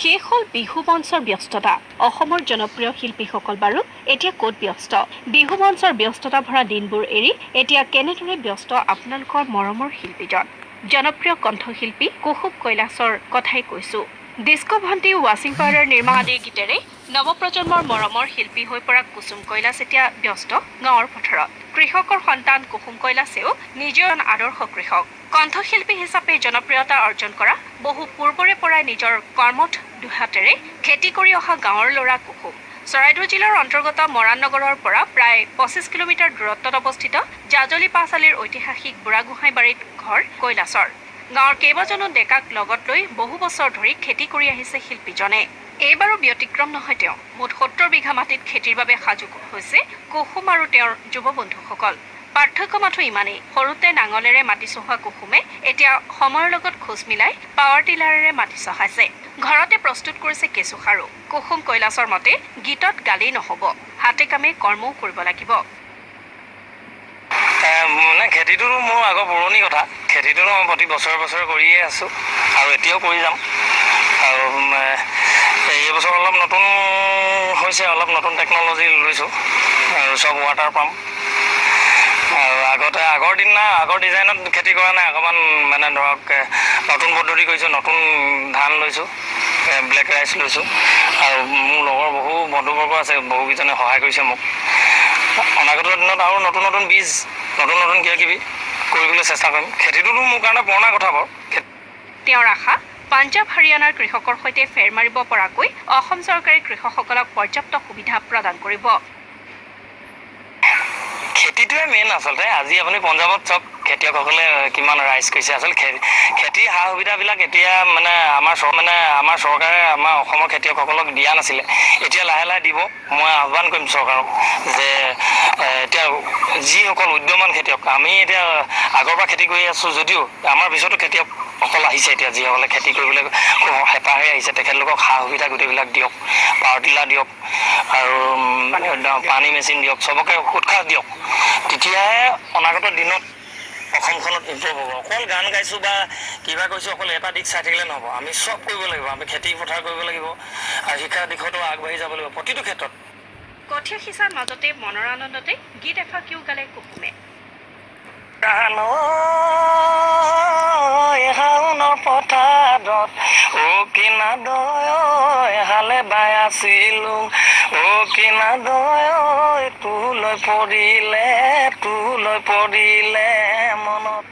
শেষ হ'ল বিহু মঞ্চৰ ব্যস্ততা। অসমৰ জনপ্ৰিয় শিল্পীসকল বাৰু এতিয়া ক'ত ব্যস্ত? বিহু মঞ্চৰ ব্যস্ততা ভৰা দিনবোৰ এৰি এতিয়া কেনেদৰে ব্যস্ত আপোনালোকৰ মৰমৰ শিল্পীজন? জনপ্ৰিয় কণ্ঠশিল্পী কুসুম কৈলাশৰ কথাই কৈছোঁ। ডিস্কো ভণ্টি, ৱাচিং পাউডাৰ, নিৰ্মা আদিৰ গীতেৰে নৱপ্ৰজন্মৰ মৰমৰ শিল্পী হৈ পৰা কুসুম কৈলাশ এতিয়া ব্যস্ত গাঁৱৰ পথাৰত। কৃষকৰ সন্তান কুসুম কৈলাশেও নিজেও আদৰ্শ কৃষক। কণ্ঠশিল্পী হিচাপে জনপ্ৰিয়তা অৰ্জন কৰা বহু পূৰ্বৰে পৰাই নিজৰ কৰ্মঠ দুহাতেৰে খেতি কৰি অহা গাঁৱৰ ল'ৰা কুসুম। চৰাইদেউ জিলাৰ অন্তৰ্গত মৰাণ নগৰৰ পৰা প্ৰায় 25 কিলোমিটাৰ দূৰত্বত অৱস্থিত জাজলি পাঁচআলিৰ ঐতিহাসিক বুঢ়াগোহাঁইবাৰীত ঘৰ কৈলাশৰ। গাঁৱৰ কেইবাজনো ডেকাক লগত লৈ বহু বছৰ ধৰি খেতি কৰি আহিছে শিল্পীজনে। এইবাৰো ব্যতিক্ৰম নহয় তেওঁ। মুঠ 70 বিঘা মাটিত খেতিৰ বাবে সাজু হৈছে কুসুম আৰু তেওঁৰ যুৱ বন্ধুসকল। পাৰ্থক্য মাথো ইমানেই, সৰুতে নাঙলেৰে মাটি চহোৱা কুসুমে এতিয়া সময়ৰ লগত খোজ মিলাই পাৱাৰ টিলাৰেৰে মাটি চহাইছে। ঘৰতে প্ৰস্তুত কৰিছে কেঁচুসাৰো। কুসুম কৈলাশৰ মতে গীতত গালেই নহ'ব, হাতে কামে কৰ্মও কৰিব লাগিব। মানে খেতিটোতো মোৰ আগৰ পুৰণি কথা। খেতিটোতো মই প্ৰতি বছৰে বছৰে কৰিয়ে আছোঁ আৰু এতিয়াও কৰি যাম। আৰু এইবছৰ অলপ নতুন হৈছে, অলপ নতুন টেকন'লজি লৈছোঁ আৰু চব ৱাটাৰ পাম্প। আৰু আগৰ ডিজাইনত খেতি কৰা নাই, অকণমান মানে ধৰক নতুন পদ্ধতি কৰিছোঁ, নতুন ধান লৈছোঁ, ব্লেক ৰাইচ লৈছোঁ। আৰু মোৰ লগৰ বহু বন্ধুবৰ্গ আছে, বহুকেইজনে সহায় কৰিছে মোক। অনাগত দিনত আৰু নতুন নতুন বীজ, নতুন নতুন কিবাকিবি কৰিবলৈ চেষ্টা কৰিম। খেতিটোতো মোৰ কাৰণে পুৰণা কথা বাৰু। তেওঁৰ আশা, পাঞ্জাৱ হাৰিয়ানাৰ কৃষকৰ সৈতে ফেৰ মাৰিব পৰাকৈ অসম চৰকাৰে কৃষকসকলক পৰ্যাপ্ত সুবিধা প্ৰদান কৰিব। খেতিটোৱে মেইন আচলতে। আজি আপুনি পঞ্জাৱত চাওক খেতিয়কসকলে কিমান ৰাইজ কৰিছে। আচলতে খেতিৰ সা সুবিধাবিলাক এতিয়া মানে আমাৰ চৰকাৰে আমাৰ অসমৰ খেতিয়কসকলক দিয়া নাছিলে, এতিয়া লাহে লাহে দিব। মই আহ্বান কৰিম চৰকাৰক যে এতিয়া যিসকল উদ্যমান খেতিয়ক, আমি এতিয়া আগৰ পৰা খেতি কৰি আছোঁ যদিও আমাৰ পিছতো খেতিয়কসকল আহিছে এতিয়া, যিসকলে খেতি কৰিবলৈ খুব হেঁপাহেৰে আহিছে, তেখেতলোকক সা সুবিধা গোটেইবিলাক দিয়ক, পাৱাৰ টিলাৰ দিয়ক আৰু পানী মেচিন দিয়ক, চবকে উৎসাহ দিয়ক। তেতিয়াহে অনাগত দিনত অসমখনত ইম্প্ৰুভ হ'ব। অকল গান গাইছোঁ বা কিবা কৈছোঁ, অকল এটা দিশ চাই থাকিলে নহ'ব। আমি চব কৰিব লাগিব। আমি খেতি পথাৰ কৰিব লাগিব আৰু শিক্ষাৰ দিশতো আগবাঢ়ি যাব লাগিব প্ৰতিটো ক্ষেত্ৰত। কঠীয়া সিঁচাৰ মাজতে মনৰ আনন্দতে গীত এফাঁকিও গালে কুসুমে। শাওনৰ পথাৰত কিনা দয় হালে বাই আছিলোঁ, কিনা দয় তোলৈ পৰিলে মনত।